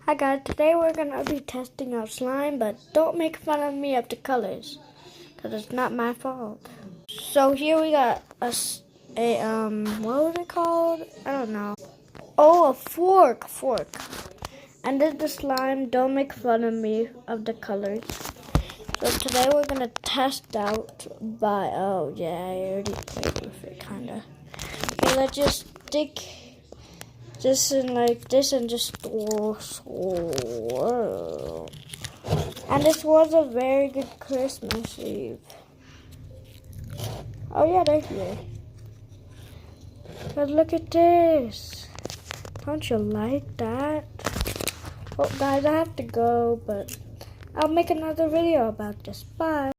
Hi guys, today we're gonna be testing out slime, but don't make fun of me of the colors, cause it's not my fault. So here we got what was it called? I don't know. Oh, a fork. And this is the slime. Don't make fun of me of the colors. So today we're gonna test out by, oh yeah, I already played with it kinda. Okay, let's just stick this in like this and just swirl. And this was a very good Christmas Eve. Oh yeah, they're here. But look at this. Don't you like that? Well guys, I have to go, but I'll make another video about this. Bye.